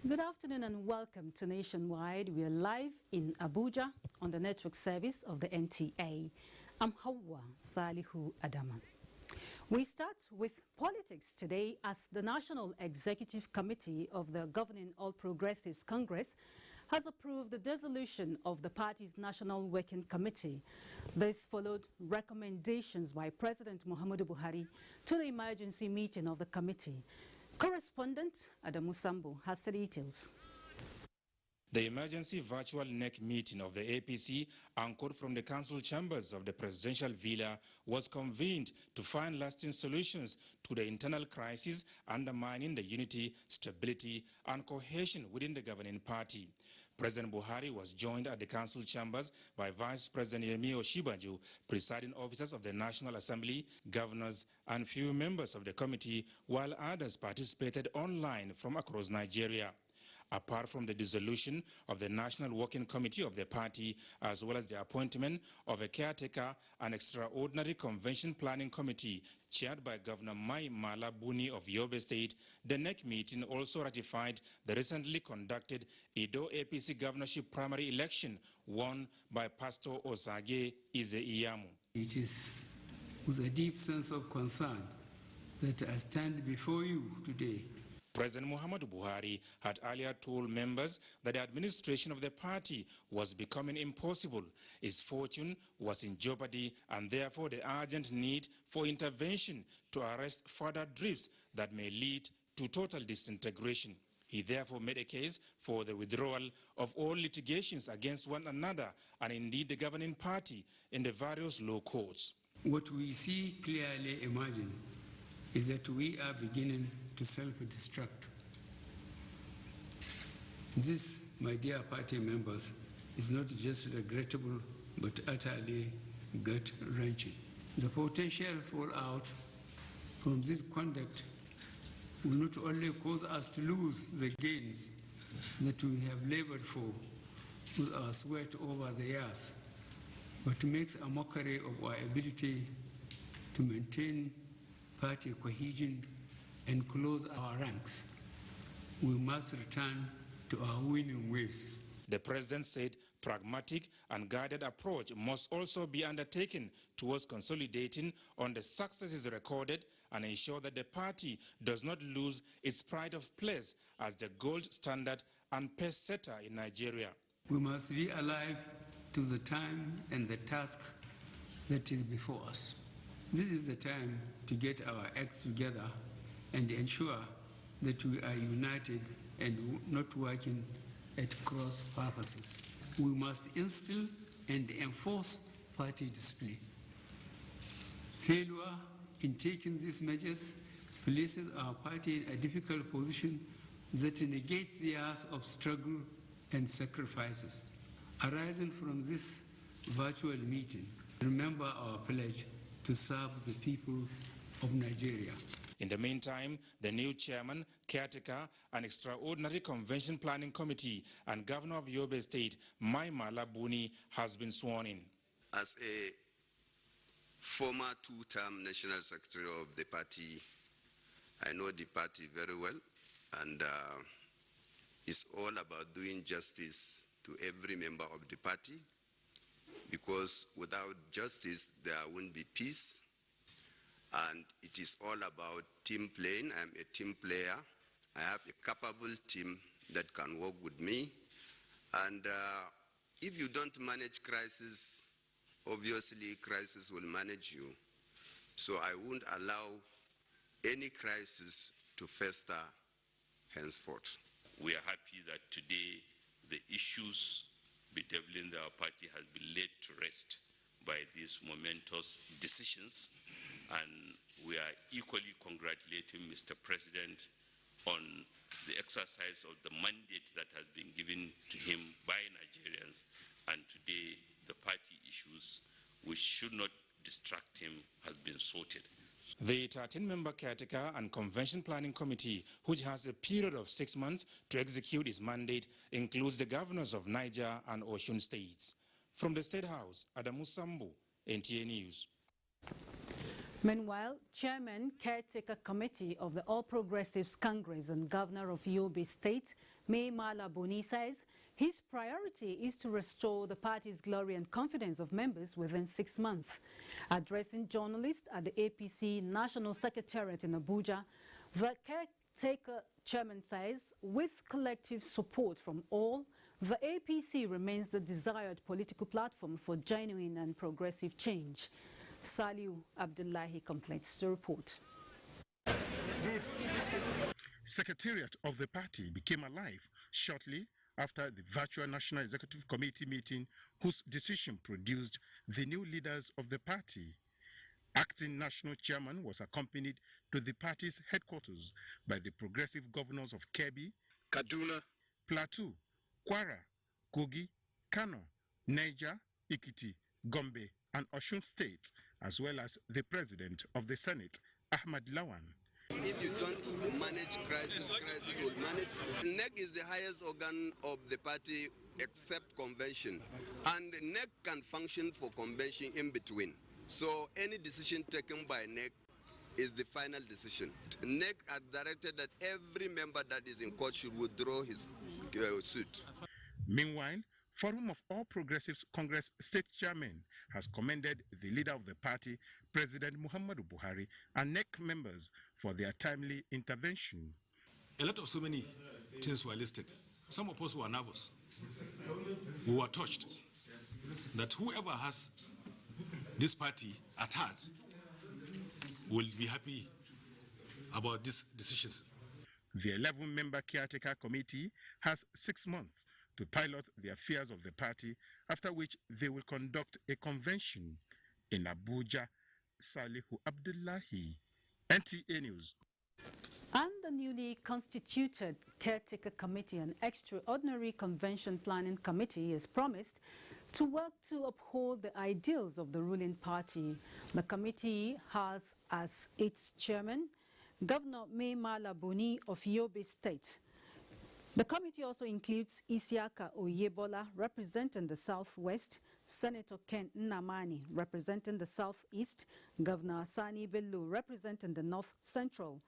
Good afternoon and welcome to Nationwide. We are live in Abuja on the network service of the NTA. I'm Hauwa, Salihu, Adama. We start with politics today as the National Executive Committee of the Governing All Progressives Congress has approved the dissolution of the party's National Working Committee. This followed recommendations by President Muhammadu Buhari to the emergency meeting of the committee. Correspondent Adama has the details. The emergency virtual NEC meeting of the APC, anchored from the council chambers of the presidential villa, was convened to find lasting solutions to the internal crisis undermining the unity, stability, and cohesion within the governing party. President Buhari was joined at the council chambers by Vice President Yemi Osinbajo, presiding officers of the National Assembly, governors, and few members of the committee, while others participated online from across Nigeria. Apart from the dissolution of the National Working Committee of the party, as well as the appointment of a caretaker and extraordinary convention planning committee chaired by Governor Mai Mala Buni of Yobe State, the NEC meeting also ratified the recently conducted Edo APC governorship primary election won by Pastor Osage Ize-Iyamu. It is with a deep sense of concern that I stand before you today. President Muhammadu Buhari had earlier told members that the administration of the party was becoming impossible. His fortune was in jeopardy, and therefore the urgent need for intervention to arrest further drifts that may lead to total disintegration. He therefore made a case for the withdrawal of all litigations against one another and indeed the governing party in the various law courts. What we see clearly emerging is that we are beginning to self-destruct. This, my dear party members, is not just regrettable but utterly gut-wrenching. The potential fallout from this conduct will not only cause us to lose the gains that we have labored for with our sweat over the years, but makes a mockery of our ability to maintain party cohesion and close our ranks. We must return to our winning ways. The president said pragmatic and guided approach must also be undertaken towards consolidating on the successes recorded and ensure that the party does not lose its pride of place as the gold standard and pace setter in Nigeria. We must be alive to the time and the task that is before us. This is the time to get our acts together and ensure that we are united and not working at cross purposes. We must instill and enforce party discipline. Failure in taking these measures places our party in a difficult position that negates years of struggle and sacrifices. Arising from this virtual meeting, remember our pledge to serve the people of Nigeria. In the meantime, the new chairman, caretaker, and extraordinary convention planning committee and governor of Yobe State, Mai Mala Buni, has been sworn in. As a former two-term national secretary of the party, I know the party very well, and it's all about doing justice to every member of the party, because without justice, there won't be peace. And it is all about team playing. I'm a team player. I have a capable team that can work with me. And if you don't manage crisis, obviously crisis will manage you. So I won't allow any crisis to fester henceforth. We are happy that today the issues bedeviling our party has been laid to rest by these momentous decisions, and we are equally congratulating Mr. President on the exercise of the mandate that has been given to him by Nigerians, and today the party issues which should not distract him has been sorted. The 13-member caretaker and convention planning committee, which has a period of 6 months to execute its mandate, includes the governors of Niger and Osun states. From the State House, Adama, NTA News. Meanwhile, Chairman, Caretaker Committee of the All Progressives Congress and Governor of Yobe State, Mai Mala Buni, says his priority is to restore the party's glory and confidence of members within 6 months. Addressing journalists at the APC National Secretariat in Abuja, the Caretaker Chairman says with collective support from all, the APC remains the desired political platform for genuine and progressive change. Salihu Abdullahi completes the report. Secretariat of the party became alive shortly after the virtual National Executive Committee meeting, whose decision produced the new leaders of the party. Acting national chairman was accompanied to the party's headquarters by the progressive governors of Kebbi, Kaduna, Plateau, Kwara, Kogi, Kano, Niger, Ikiti, Gombe, and Osun State, as well as the president of the Senate, Ahmad Lawan. If you don't manage crisis will manage. NEC is the highest organ of the party except convention, and NEC can function for convention in between. So any decision taken by NEC is the final decision. NEC has directed that every member that is in court should withdraw his suit. Meanwhile, Forum of All Progressives Congress State Chairman has commended the leader of the party, President Muhammadu Buhari, and NEC members for their timely intervention. A lot of so many things were listed. Some of us were nervous. We were touched that whoever has this party at heart will be happy about these decisions. The 11-member caretaker committee has 6 months to pilot the affairs of the party, after which they will conduct a convention in Abuja. Salihu Abdullahi, NTA News. And the newly constituted Caretaker Committee and Extraordinary Convention Planning Committee is promised to work to uphold the ideals of the ruling party. The committee has as its chairman Governor Mai Mala Buni of Yobe State. The committee also includes Isiaka Oyebola, representing the Southwest, Senator Ken Nnamani, representing the Southeast, Governor Sani Bello, representing the North Central,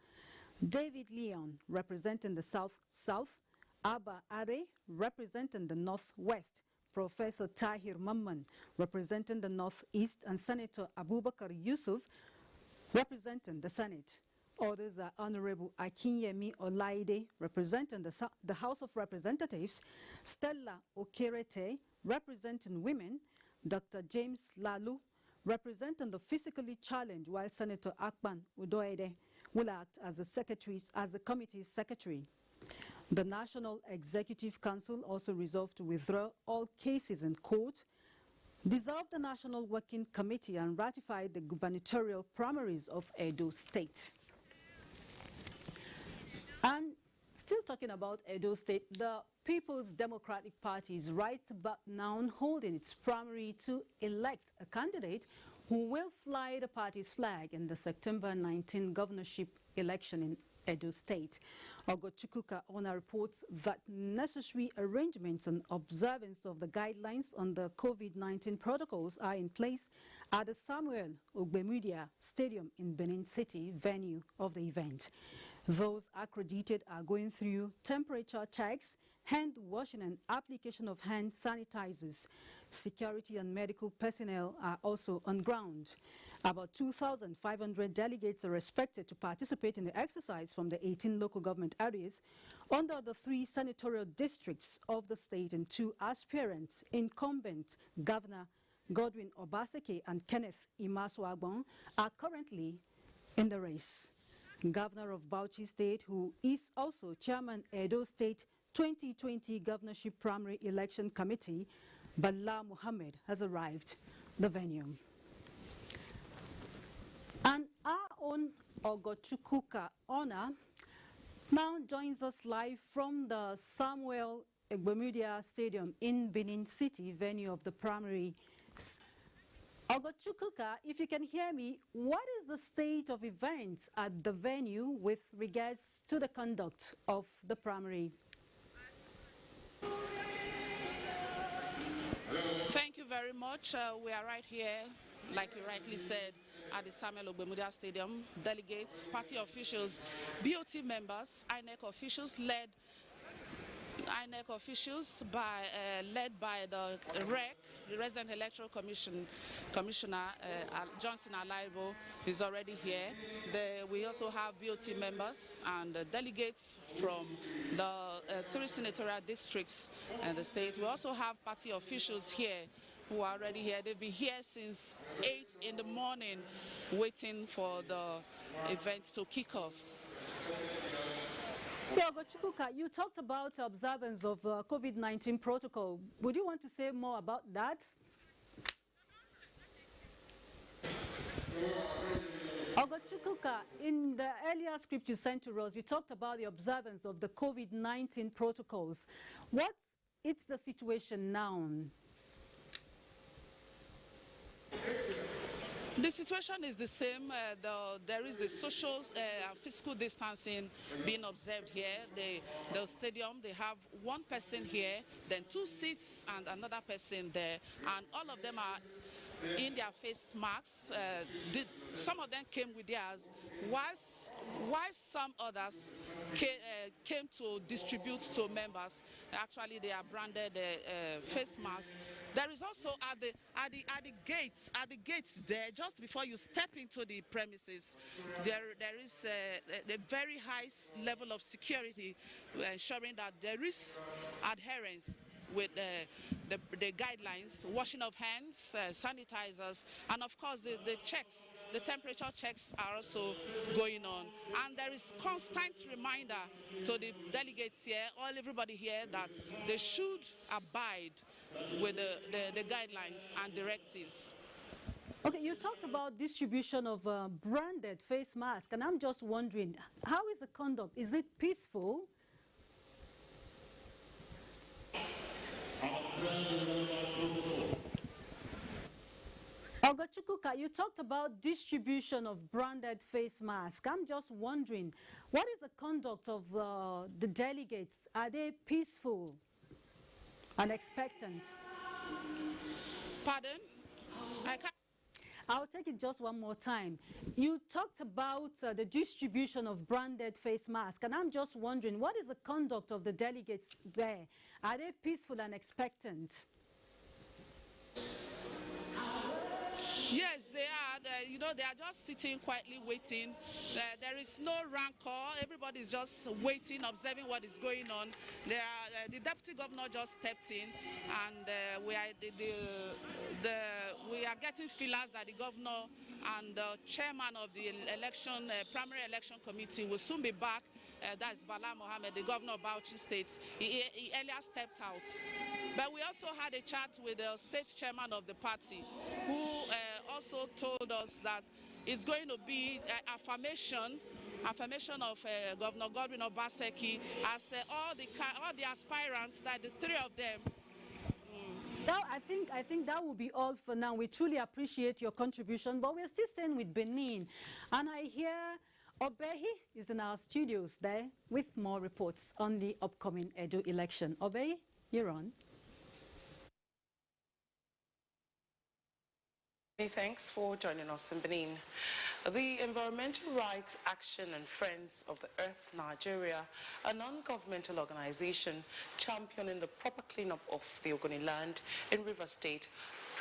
David Leon, representing the South-South, Abba Are, representing the Northwest, Professor Tahir Mamman, representing the Northeast, and Senator Abubakar Yusuf, representing the Senate. Others are Honorable Akinyemi Olaide, representing the House of Representatives, Stella Okerete, representing women, Dr. James Lalu, representing the physically challenged, while Senator Akpan Udoede will act as the committee's secretary. The National Executive Council also resolved to withdraw all cases in court, dissolve the National Working Committee, and ratify the gubernatorial primaries of Edo State. And still talking about Edo State, the People's Democratic Party is right about now holding its primary to elect a candidate who will fly the party's flag in the September 19 governorship election in Edo State. Ogochukwuka Ona reports that necessary arrangements and observance of the guidelines on the COVID-19 protocols are in place at the Samuel Ogbemudia Stadium in Benin City, venue of the event. Those accredited are going through temperature checks, hand washing and application of hand sanitizers. Security and medical personnel are also on ground. About 2,500 delegates are expected to participate in the exercise from the 18 local government areas under the 3 senatorial districts of the state, and 2 aspirants, incumbent Governor Godwin Obaseki and Kenneth Imaswagbon, are currently in the race. Governor of Bauchi State, who is also Chairman Edo State 2020 Governorship Primary Election Committee, Bala Muhammad, has arrived the venue. And our own Ogochukwuka Ona now joins us live from the Samuel Ogbemudia Stadium in Benin City, venue of the primary. Ogochukwuka, if you can hear me, what is the state of events at the venue with regards to the conduct of the primary? Thank you very much. We are right here, like you rightly said, at the Samuel Ogbemudia Stadium. Delegates, party officials, BOT members, INEC officials led led by the REC, the Resident Electoral Commissioner Johnson Alaibo is already here. We also have BOT members and delegates from the 3 senatorial districts in the state. We also have party officials here who are already here. They've been here since 8 in the morning waiting for the event to kick off. Chukwuka, you talked about observance of COVID-19 protocol. Would you want to say more about that? Chukwuka, in the earlier script you sent to us, you talked about the observance of the COVID-19 protocols. What is the situation now? The situation is the same. There is the social and physical distancing being observed here. The stadium, they have 1 person here, then 2 seats and another person there, and all of them are in their face masks. Some of them came with theirs, while some others came to distribute to members. Actually, they are branded face masks. There is also at the gates there, just before you step into the premises, there is a very high level of security, ensuring that there is adherence with the guidelines, washing of hands, sanitizers, and of course the checks, the temperature checks are also going on. And there is constant reminder to the delegates here, everybody here, that they should abide with the guidelines and directives. Okay, you talked about distribution of branded face masks, and I'm just wondering, how is the conduct? Is it peaceful? Chukwuka, you talked about distribution of branded face masks. I'm just wondering, what is the conduct of the delegates? Are they peaceful and expectant? Pardon? I'll take it just one more time. You talked about the distribution of branded face masks, and I'm just wondering, what is the conduct of the delegates there? Are they peaceful and expectant? Yes, they are. They are just sitting quietly waiting. There is no rancor. Everybody is just waiting, observing what is going on. The deputy governor just stepped in, and we are getting feelers that the governor and the chairman of the primary election committee will soon be back. That's Bala Mohammed, the governor of Bauchi State. He earlier stepped out. But we also had a chat with the state chairman of the party, who also told us that it's going to be affirmation of Governor Godwin Obaseki as all the aspirants, that the 3 of them. I think that will be all for now. We truly appreciate your contribution, but we're still staying with Benin. And I hear Obehi is in our studios there with more reports on the upcoming Edo election. Obehi, you're on. Thanks for joining us in Benin. The Environmental Rights Action and Friends of the Earth Nigeria, a non-governmental organization championing the proper cleanup of the Ogoni land in Rivers State,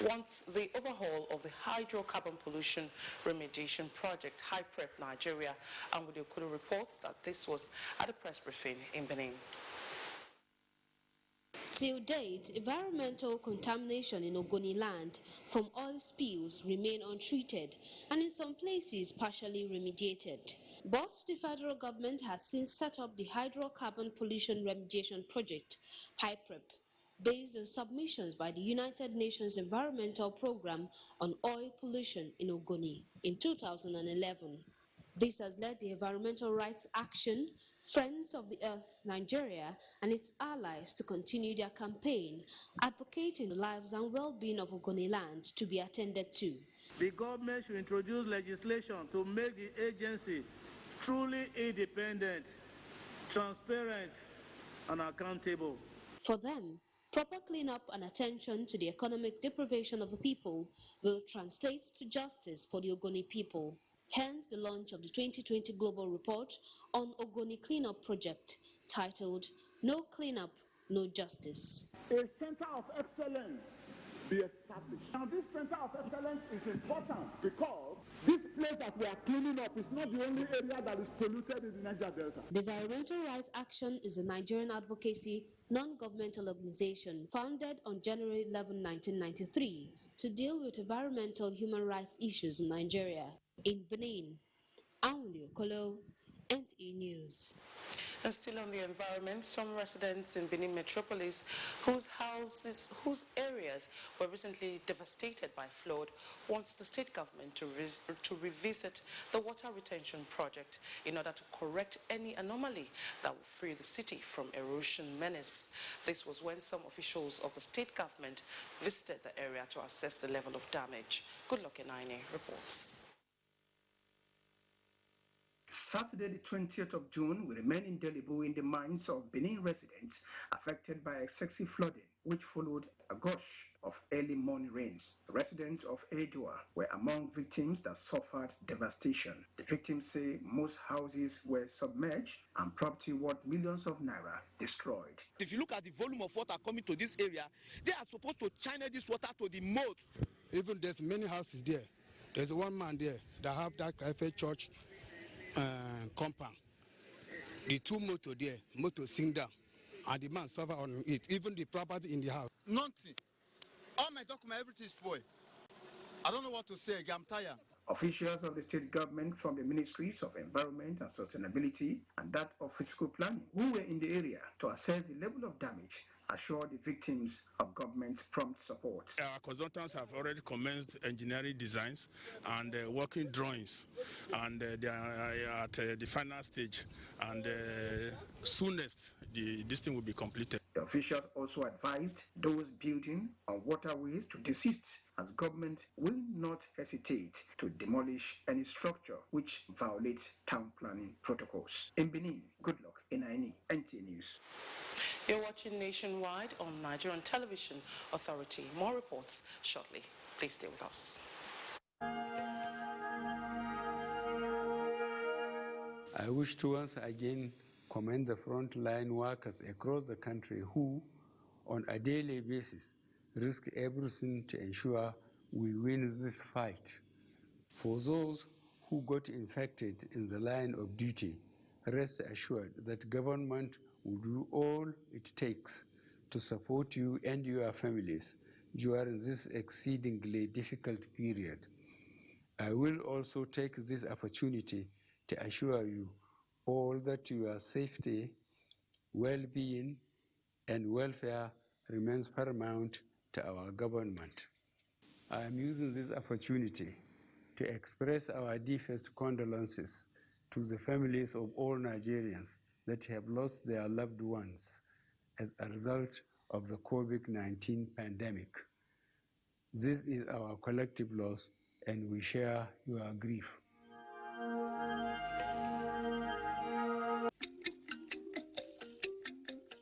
wants the overhaul of the hydrocarbon pollution remediation project, HYPREP Nigeria, and Wudiokulu reports that this was at a press briefing in Benin. Till date, environmental contamination in Ogoni land from oil spills remain untreated and in some places partially remediated. But the federal government has since set up the hydrocarbon pollution remediation project, HYPREP, based on submissions by the United Nations Environmental Programme on Oil Pollution in Ogoni in 2011. This has led the Environmental Rights Action, Friends of the Earth Nigeria, and its allies to continue their campaign, advocating the lives and well-being of Ogoni land to be attended to. The government should introduce legislation to make the agency truly independent, transparent, and accountable. For them, Proper cleanup and attention to the economic deprivation of the people will translate to justice for the Ogoni people. Hence the launch of the 2020 Global Report on Ogoni Cleanup Project, titled No Cleanup, No Justice. A center of excellence be established. Now this center of excellence is important because this place that we are cleaning up is not the only area that is polluted in the Niger Delta. The Environmental Rights Action is a Nigerian advocacy non-governmental organization founded on January 11, 1993 to deal with environmental human rights issues in Nigeria. In Benin, Aunli Okolo, NTA News. And still on the environment, some residents in Benin Metropolis whose areas were recently devastated by flood wants the state government to revisit the water retention project in order to correct any anomaly that will free the city from erosion menace. This was when some officials of the state government visited the area to assess the level of damage. Goodluck Enaine reports. Saturday, the 20th of June, will remain indelible in the minds of Benin residents affected by excessive flooding, which followed a gush of early morning rains. Residents of Edua were among victims that suffered devastation. The victims say most houses were submerged and property worth millions of naira destroyed. If you look at the volume of water coming to this area, they are supposed to channel this water to the moat. Even there's many houses there. There's one man there that have that Christ Church compound. The two motor there, motor sink down, and the man suffer on it. Even the property in the house. Nothing. All my documents, everything is spoiled. I don't know what to say again. I'm tired. Officials of the state government from the Ministries of Environment and Sustainability and that of Physical Planning, who were in the area to assess the level of damage, assure the victims of government's prompt support. Our consultants have already commenced engineering designs and working drawings, and they are at the final stage, and soonest this thing will be completed. The officials also advised those building on waterways to desist, as government will not hesitate to demolish any structure which violates town planning protocols. In Benin, Goodluck Enaine, NTA News. You're watching Nationwide on Nigerian Television Authority. More reports shortly. Please stay with us. I wish to once again commend the frontline workers across the country who, on a daily basis, risk everything to ensure we win this fight. For those who got infected in the line of duty, rest assured that government will do all it takes to support you and your families during this exceedingly difficult period. I will also take this opportunity to assure you all that your safety, well-being, and welfare remains paramount to our government. I am using this opportunity to express our deepest condolences to the families of all Nigerians that have lost their loved ones as a result of the COVID-19 pandemic. This is our collective loss, and we share your grief.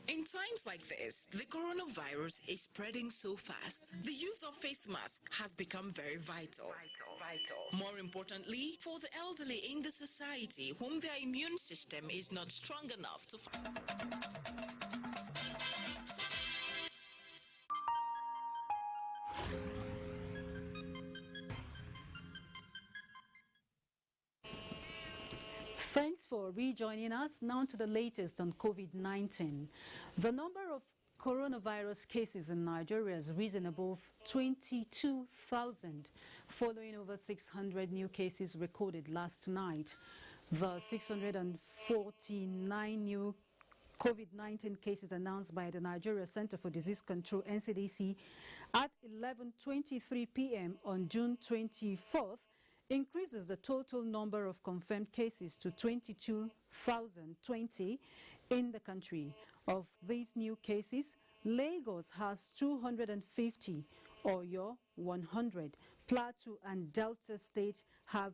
In times like this, the coronavirus is spreading so fast. The use of face masks has become very vital. More importantly, for the elderly in the society whom their immune system is not strong enough to fight. Thanks for rejoining us. Now to the latest on COVID-19. The number of coronavirus cases in Nigeria has risen above 22,000, following over 600 new cases recorded last night. The 649 new COVID-19 cases announced by the Nigeria Center for Disease Control, NCDC, at 11:23 p.m. on June 24th, increases the total number of confirmed cases to 22,020 in the country. Of these new cases, Lagos has 250, Oyo 100, Plateau and Delta State have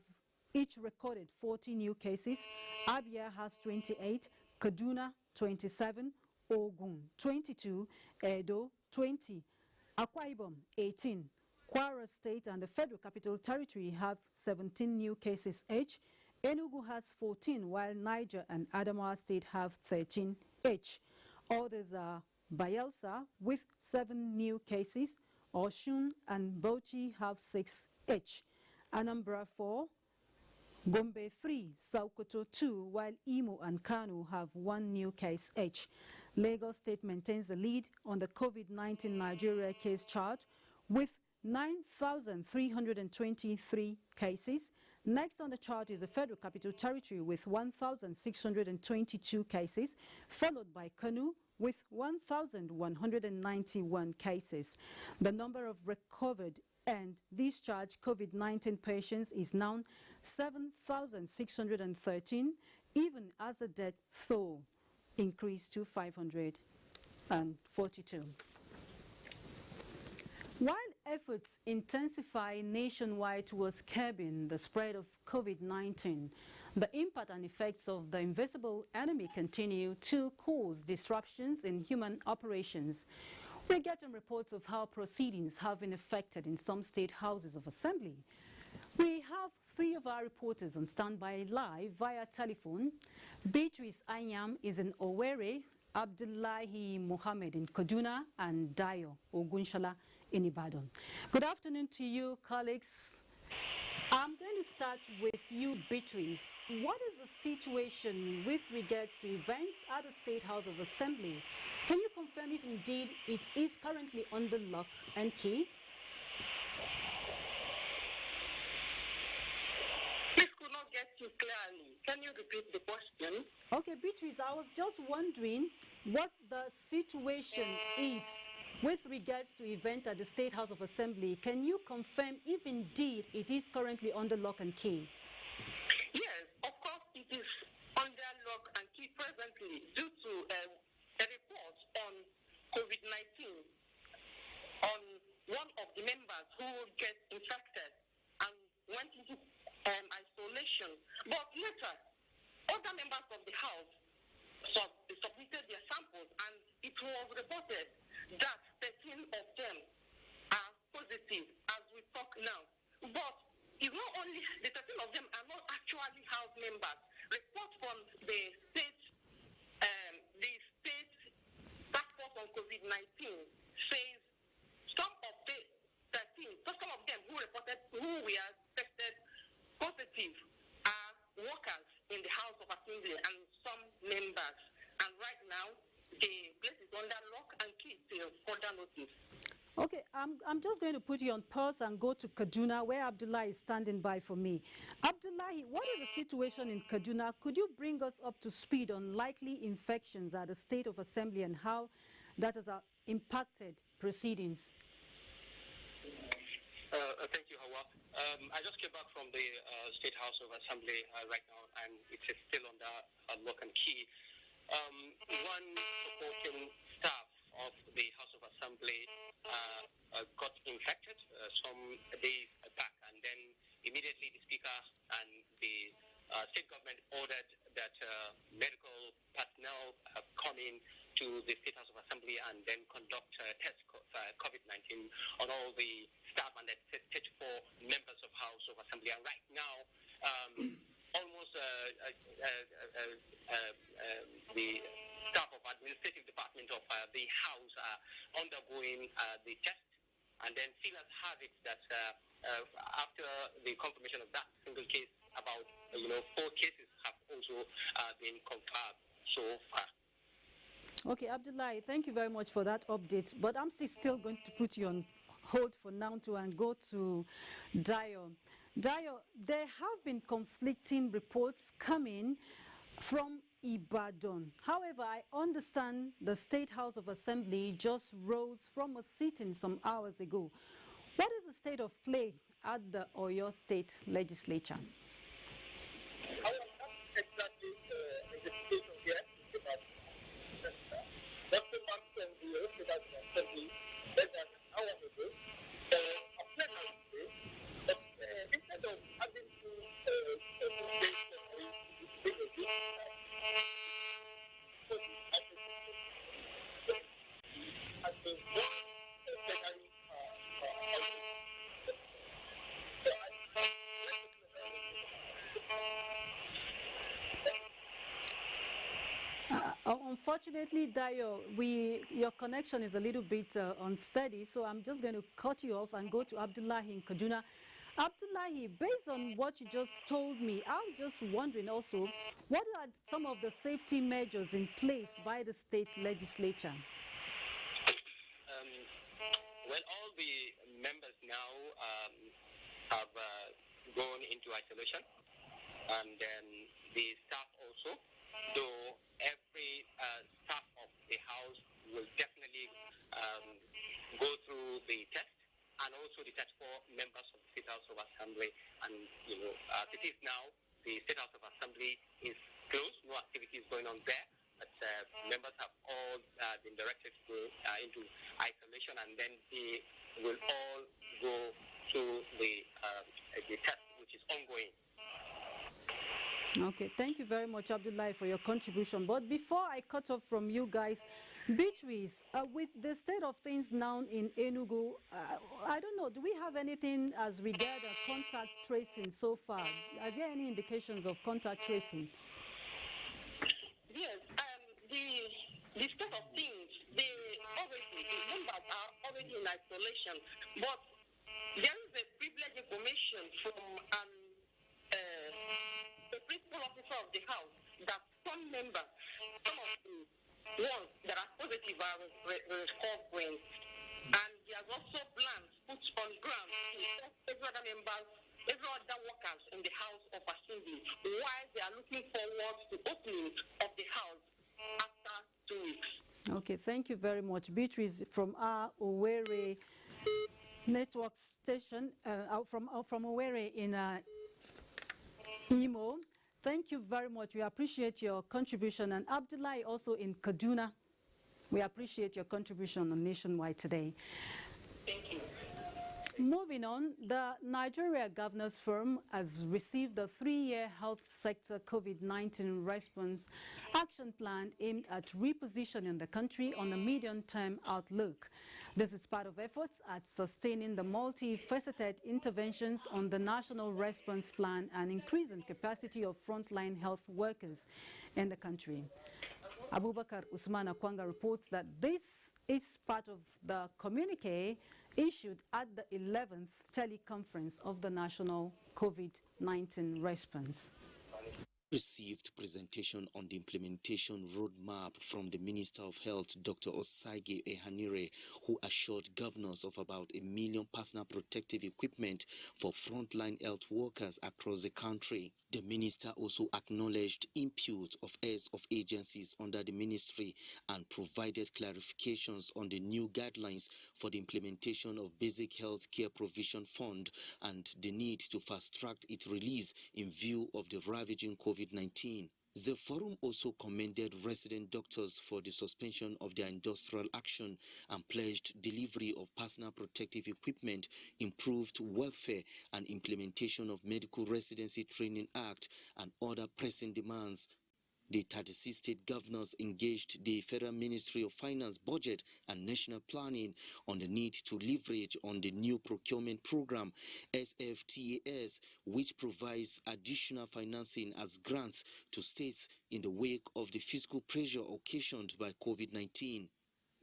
each recorded 40 new cases, Abia has 28, Kaduna 27, Ogun 22, Edo 20, Akwa Ibom 18, Kwara State and the Federal Capital Territory have 17 new cases each. Enugu has 14, while Niger and Adama State have 13 each. Others are Bayelsa with 7 new cases. Osun and Bauchi have 6 each. Anambra 4, Gombe 3, Sokoto 2, while Imo and Kano have 1 new case each. Lagos State maintains the lead on the COVID-19 Nigeria case chart with 9,323 cases. Next on the chart is the Federal Capital Territory with 1,622 cases, followed by Kano with 1,191 cases. The number of recovered and discharged COVID-19 patients is now 7,613, even as the death toll increased to 542. While efforts intensify nationwide towards curbing the spread of COVID-19, the impact and effects of the invisible enemy continue to cause disruptions in human operations. We're getting reports of how proceedings have been affected in some state houses of assembly. We have 3 of our reporters on standby live via telephone. Beatrice Anyam is in Owerri, Abdullahi Mohammed in Kaduna, and Dayo Ogunshala in Ibadan. Good afternoon to you, colleagues. I'm going to start with you, Beatrice. What is the situation with regards to events at the State House of Assembly? Can you confirm if indeed it is currently under lock and key? This could not get you clearly. Can you repeat the question? Okay, Beatrice, I was just wondering what the situation is with regards to event at the State House of Assembly. Can you confirm if indeed it is currently under lock and key? Yes, of course it is under lock and key presently due to a report on COVID-19 on one of the members who get infected and went into isolation. But later, other members of the House submitted their samples, and it was reported that 13 of them are positive as we talk now. But it's not only the 13 of them are not actually House members. Report from the state task force on COVID-19 says some of the 13, so some of them who were tested positive are workers in the House of Assembly and some members. And right now, the place is under lock and key till further notice. Okay, I'm just going to put you on pause and go to Kaduna, where Abdullah is standing by for me. Abdullahi, what is the situation in Kaduna? Could you bring us up to speed on likely infections at the State of Assembly and how that has impacted proceedings? Thank you, Hauwa. I just came back from the State House of Assembly right now, and it's still under lock and key. One supporting staff of the House of Assembly got infected some days back, and then immediately the Speaker and the state government ordered that medical personnel come in to the State House of Assembly and then conduct tests for COVID-19 on all the staff and the 34 members of House of Assembly. And right now, almost the staff of administrative department of the House are undergoing the test, and then feelers have it that after the confirmation of that single case, about 4 cases have also been confirmed so far. Okay, Abdullahi, thank you very much for that update, but I'm still going to put you on hold for now and go to Dayo. Dayo, there have been conflicting reports coming from Ibadan. However, I understand the State House of Assembly just rose from a sitting some hours ago. What is the state of play at the Oyo State Legislature? Unfortunately, Dayo, your connection is a little bit unsteady, so I'm just going to cut you off and go to Abdullahi in Kaduna. Abdullahi, based on what you just told me, I'm just wondering also, what are some of the safety measures in place by the state legislature? Well, all the members now have gone into isolation, and then the staff also, though every staff of the house will definitely go through the test, and also the test for members of the State House of Assembly. And, as it is now, the State House of Assembly is closed, no activities going on there, but members have all been directed to go into isolation, and then they will all go to the test, which is ongoing. Okay, thank you very much, Abdullahi, for your contribution. But before I cut off from you guys, Beatrice, with the state of things now in Enugu, I don't know, do we have anything as regards contact tracing so far? Are there any indications of contact tracing? Yes, the state of things, the members are already in isolation, but there is a privileged information from the principal officer of the house that some members, some of the ones that are positive are recovering, and there are also plans put on ground to every other members, every other workers in the House of Assembly, while they are looking forward to opening of the house after 2 weeks. Okay, thank you very much, Beatrice from our Owerri network station, from Owerri in Imo. Thank you very much. We appreciate your contribution. And Abdullahi also in Kaduna. We appreciate your contribution on Nationwide today. Thank you. Moving on, the Nigeria Governors Forum has received the 3-year health sector COVID-19 response action plan aimed at repositioning the country on a medium-term outlook. This is part of efforts at sustaining the multifaceted interventions on the National Response Plan and increasing capacity of frontline health workers in the country. Abubakar Usman Akwanga reports that this is part of the communique issued at the 11th teleconference of the National COVID-19 response. Received presentation on the implementation roadmap from the Minister of Health, Dr. Osagie Ehanire, who assured governors of about 1 million personal protective equipment for frontline health workers across the country. The minister also acknowledged input of heads of agencies under the ministry and provided clarifications on the new guidelines for the implementation of Basic Health Care Provision Fund and the need to fast-track its release in view of the ravaging COVID-19. The forum also commended resident doctors for the suspension of their industrial action and pledged delivery of personal protective equipment, improved welfare and implementation of Medical Residency Training Act and other pressing demands. The 36 state governors engaged the Federal Ministry of Finance, Budget and National Planning on the need to leverage on the new procurement program, SFTAS, which provides additional financing as grants to states in the wake of the fiscal pressure occasioned by COVID-19.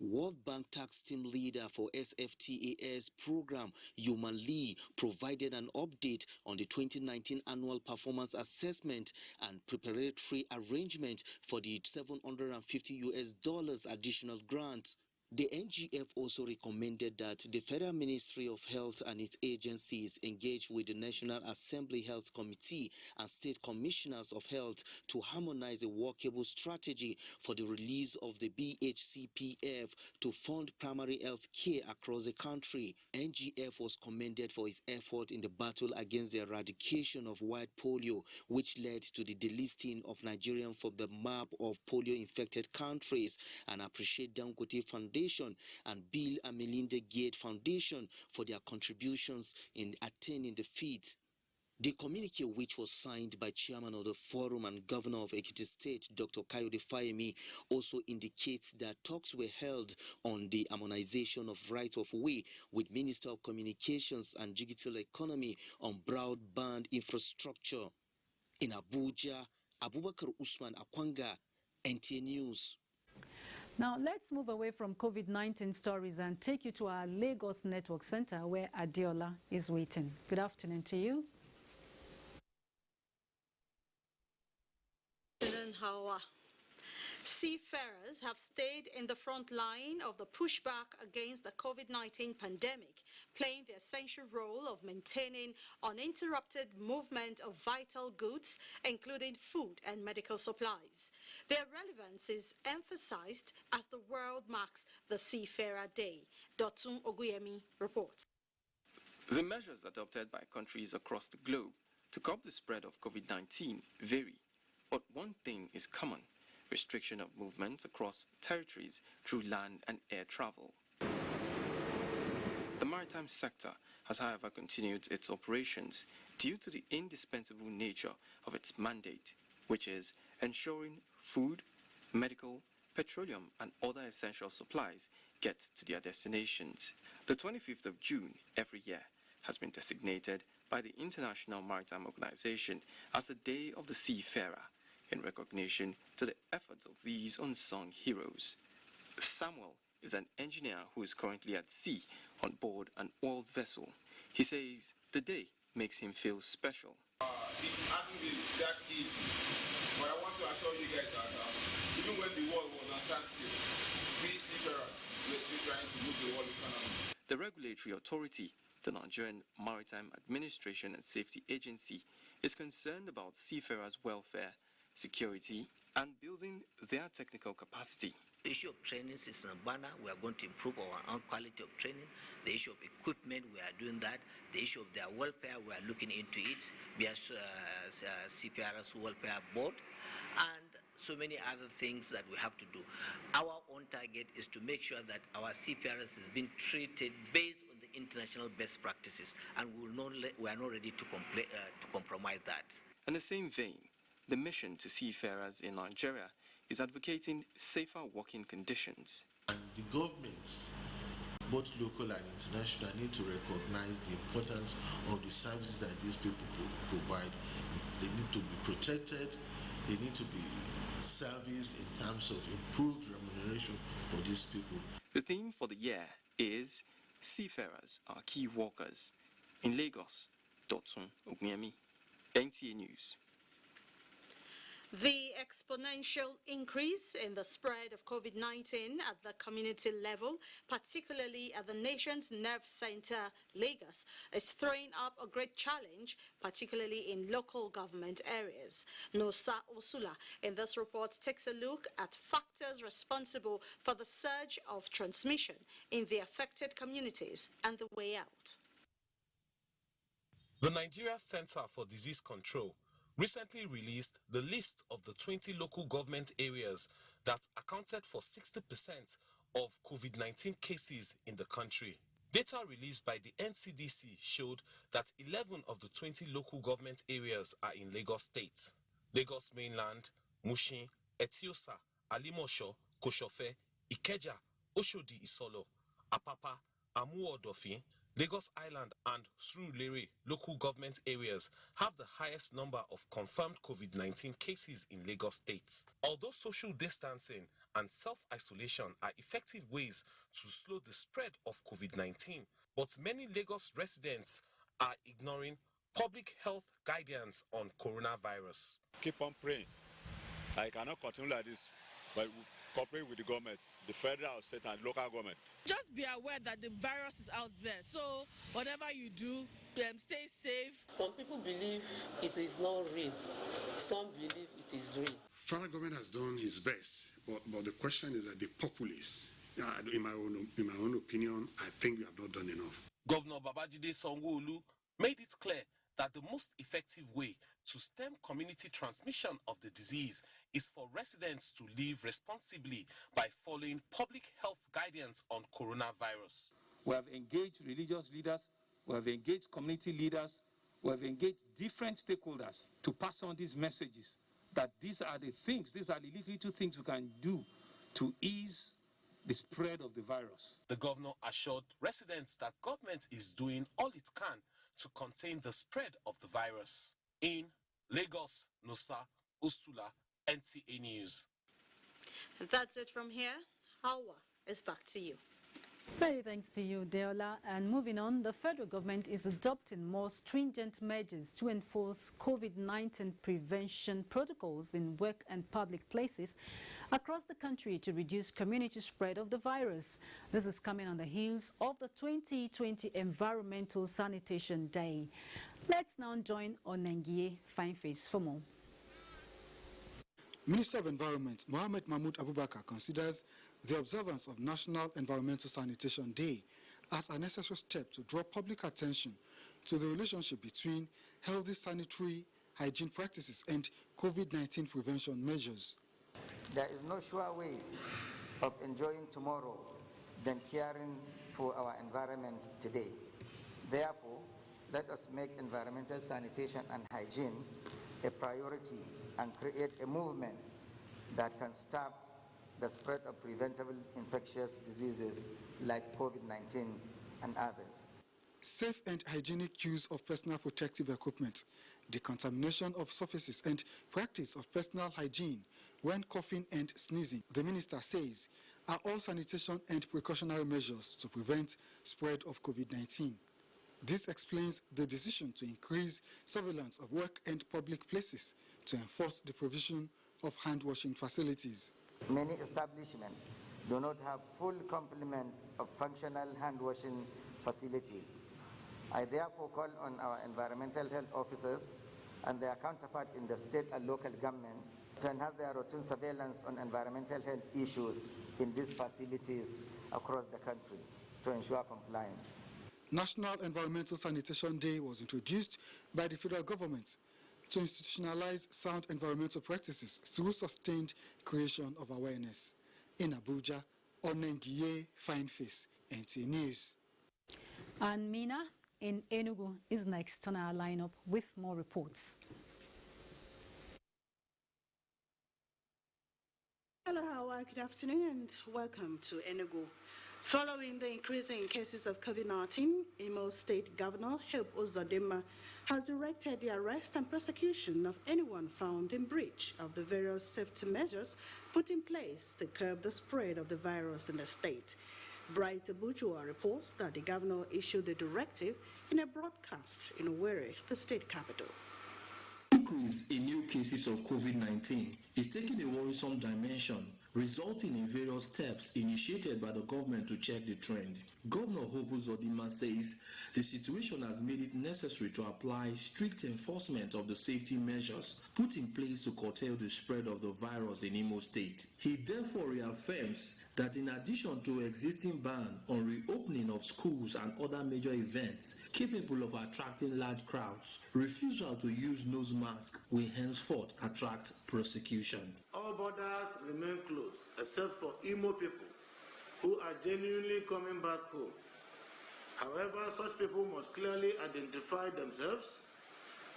World Bank tax team leader for SFTAS program, Yuman Lee, provided an update on the 2019 annual performance assessment and preparatory arrangement for the $750 additional grant. The NGF also recommended that the Federal Ministry of Health and its agencies engage with the National Assembly Health Committee and state commissioners of health to harmonize a workable strategy for the release of the BHCPF to fund primary health care across the country. NGF was commended for its effort in the battle against the eradication of white polio, which led to the delisting of Nigerian from the map of polio-infected countries, and appreciate Dangote Foundation and Bill and Melinda Gates Foundation for their contributions in attaining the feat. The communique, which was signed by Chairman of the Forum and Governor of Ekiti State, Dr. Kayode Fayemi, also indicates that talks were held on the harmonization of right-of-way with Minister of Communications and Digital Economy on broadband infrastructure. In Abuja, Abubakar Usman Akwanga, NTA News. Now, let's move away from COVID-19 stories and take you to our Lagos Network Center where Adiola is waiting. Good afternoon to you. Hauwa. Seafarers have stayed in the front line of the pushback against the COVID-19 pandemic, playing the essential role of maintaining uninterrupted movement of vital goods, including food and medical supplies. Their relevance is emphasized as the world marks the Seafarer Day. Dotun Oguyemi reports. The measures adopted by countries across the globe to curb the spread of COVID-19 vary, but one thing is common: restriction of movements across territories through land and air travel. The maritime sector has, however, continued its operations due to the indispensable nature of its mandate, which is ensuring food, medical, petroleum, and other essential supplies get to their destinations. The 25th of June every year has been designated by the International Maritime Organization as the Day of the Seafarer, in recognition to the efforts of these unsung heroes. Samuel is an engineer who is currently at sea on board an oil vessel. He says the day makes him feel special. It hasn't been that easy, but I want to assure you guys that even when the world was on standstill, we seafarers were still trying to move the world economy. The regulatory authority, the Nigerian Maritime Administration and Safety Agency, is concerned about seafarers' welfare, security, and building their technical capacity. The issue of training is in Banner. We are going to improve our own quality of training. The issue of equipment, we are doing that. The issue of their welfare, we are looking into it. We are CPRS Welfare Board, and so many other things that we have to do. Our own target is to make sure that our CPRS is being treated based on the international best practices, and we are not ready to compromise that. In the same vein, the mission to seafarers in Nigeria is advocating safer working conditions. And the governments, both local and international, need to recognize the importance of the services that these people provide. They need to be protected, they need to be serviced in terms of improved remuneration for these people. The theme for the year is Seafarers are Key Workers. In Lagos, Dotun Oguyemi, NTA News. The exponential increase in the spread of COVID-19 at the community level, particularly at the nation's nerve center, Lagos, is throwing up a great challenge, particularly in local government areas. Nosa Osula in this report takes a look at factors responsible for the surge of transmission in the affected communities and the way out. The Nigeria Center for Disease Control recently released the list of the 20 local government areas that accounted for 60% of COVID-19 cases in the country. Data released by the NCDC showed that 11 of the 20 local government areas are in Lagos State. Lagos Mainland, Mushin, Etiosa, Alimosho, Koshofe, Ikeja, Oshodi Isolo, Apapa, Amuodofin, Lagos Island and Surulere local government areas have the highest number of confirmed COVID-19 cases in Lagos State. Although social distancing and self-isolation are effective ways to slow the spread of COVID-19, but many Lagos residents are ignoring public health guidance on coronavirus. Keep on praying. I cannot continue like this, but we cooperate with the government, the federal, state, and local government. Just be aware that the virus is out there. So whatever you do, stay safe. Some people believe it is not real. Some believe it is real. Federal government has done its best, but the question is that the populace, in my own opinion, I think we have not done enough. Governor Babajide Sanwo-Olu made it clear that the most effective way to stem community transmission of the disease is for residents to live responsibly by following public health guidance on coronavirus. We have engaged religious leaders, we have engaged community leaders, we have engaged different stakeholders to pass on these messages that these are the things, these are the little things we can do to ease the spread of the virus. The governor assured residents that government is doing all it can to contain the spread of the virus. In Lagos, Nosa Osula, NTA News. That's it from here. Hauwa is back to you. Many thanks to you, Deola. And moving on, the federal government is adopting more stringent measures to enforce COVID-19 prevention protocols in work and public places across the country to reduce community spread of the virus. This is coming on the heels of the 2020 Environmental Sanitation Day. Let's now join Onengie Fineface for more. Minister of Environment Mohammed Mahmoud Abubakar considers the observance of National Environmental Sanitation Day as a necessary step to draw public attention to the relationship between healthy sanitary hygiene practices and COVID-19 prevention measures. There is no sure way of enjoying tomorrow than caring for our environment today. Therefore, let us make environmental sanitation and hygiene a priority and create a movement that can stop the spread of preventable infectious diseases like COVID-19 and others. Safe and hygienic use of personal protective equipment, decontamination of surfaces, and practice of personal hygiene when coughing and sneezing, the minister says, are all sanitation and precautionary measures to prevent spread of COVID-19. This explains the decision to increase surveillance of work and public places to enforce the provision of hand-washing facilities. Many establishments do not have full complement of functional hand-washing facilities. I therefore call on our environmental health officers and their counterpart in the state and local government to enhance their routine surveillance on environmental health issues in these facilities across the country to ensure compliance. National Environmental Sanitation Day was introduced by the federal government to institutionalize sound environmental practices through sustained creation of awareness. In Abuja, Onengie Fineface, NTA News. And Mina in Enugu is next on our lineup with more reports. Hello, Hauwa. Good afternoon and welcome to Enugu. Following the increase in cases of COVID-19, Imo State Governor Help Uzodinma has directed the arrest and prosecution of anyone found in breach of the various safety measures put in place to curb the spread of the virus in the state. Bright Abujua reports that the governor issued the directive in a broadcast in Owerri, the state capital. Increase in new cases of COVID-19 is taking a worrisome dimension, resulting in various steps initiated by the government to check the trend. Governor Hope Uzodinma says the situation has made it necessary to apply strict enforcement of the safety measures put in place to curtail the spread of the virus in Imo State. He therefore reaffirms that in addition to existing ban on reopening of schools and other major events capable of attracting large crowds, refusal to use nose mask will henceforth attract prosecution. All borders remain closed except for Imo people who are genuinely coming back home. However, such people must clearly identify themselves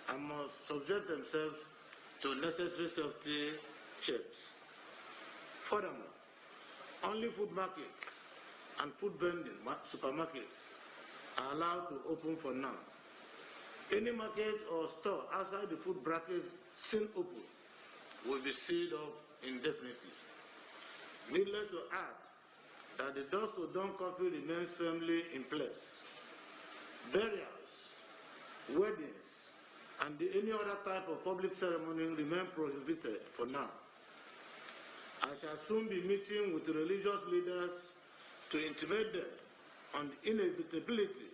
and must subject themselves to necessary safety checks. Furthermore, only food markets and food vending supermarkets are allowed to open for now. Any market or store outside the food brackets seen open will be sealed up indefinitely. Needless to add that the dusk-to-dawn curfew remains firmly in place. Burials, weddings, and any other type of public ceremony remain prohibited for now. I shall soon be meeting with religious leaders to intimate them on the inevitability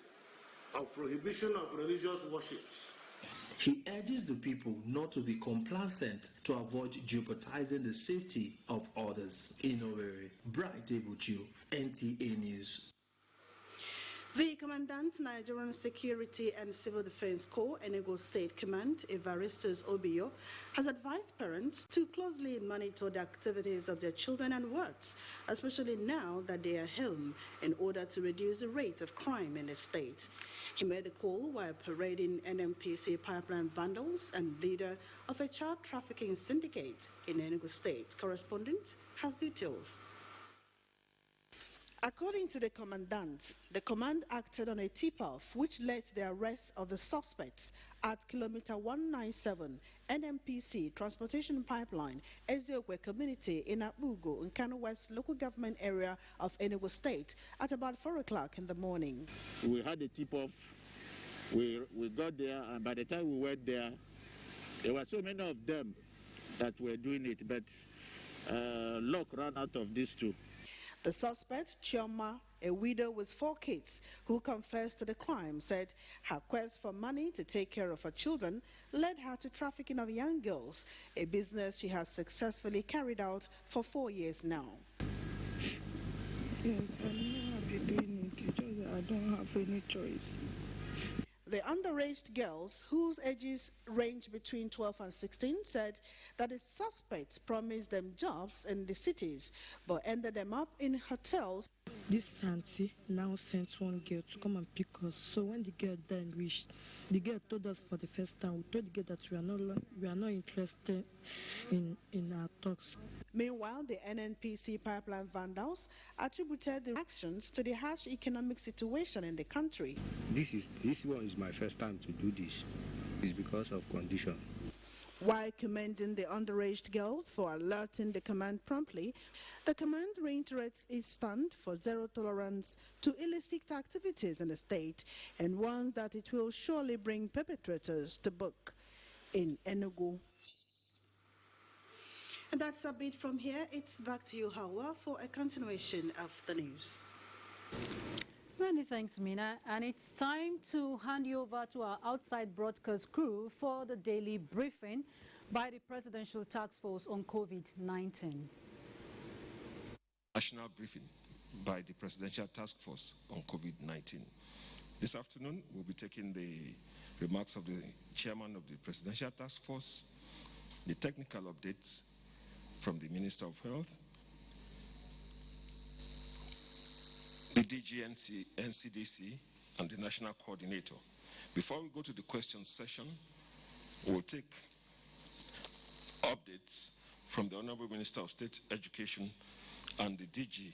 of prohibition of religious worships. He urges the people not to be complacent to avoid jeopardizing the safety of others. In Owerri, Bright Ebuchu, NTA News. The Commandant, Nigerian Security and Civil Defense Corps, Enugu State Command, Evaristus Obio, has advised parents to closely monitor the activities of their children and works, especially now that they are home, in order to reduce the rate of crime in the state. He made the call while parading NMPC pipeline vandals and leader of a child trafficking syndicate in Enugu State. Correspondent has details. According to the commandant, the command acted on a tip-off which led to the arrest of the suspects at kilometer 197 NMPC Transportation Pipeline, Eziokwe community in Abugo, in Kano West local government area of Enugu State at about 4 o'clock in the morning. We had a tip-off. We got there, and by the time we went there were so many of them that were doing it, but luck ran out of these two. The suspect, Chioma, a widow with 4 kids, who confessed to the crime, said her quest for money to take care of her children led her to trafficking of young girls, a business she has successfully carried out for 4 years now. Yes, I know I'll be doing it, just I don't have any choice. The underage girls, whose ages range between 12 and 16, said that the suspects promised them jobs in the cities, but ended them up in hotels. This auntie now sent one girl to come and pick us. So when the girl then reached, the girl told us for the first time, we told the girl that we are not interested in our talks. Meanwhile, the NNPC pipeline vandals attributed the actions to the harsh economic situation in the country. This one is my first time to do this. It's because of condition. While commending the underage girls for alerting the command promptly, the command reiterates its stand for zero tolerance to illicit activities in the state and warns that it will surely bring perpetrators to book. In Enugu. And that's a bit from here. It's back to you, Hauwa, for a continuation of the news. Many thanks, Mina. And it's time to hand you over to our outside broadcast crew for the daily briefing by the Presidential Task Force on COVID-19. National briefing by the Presidential Task Force on COVID-19. This afternoon, we'll be taking the remarks of the Chairman of the Presidential Task Force, the technical updates from the Minister of Health, the DG NCDC, and the National Coordinator. Before we go to the question session, we'll take updates from the Honorable Minister of State Education and the DG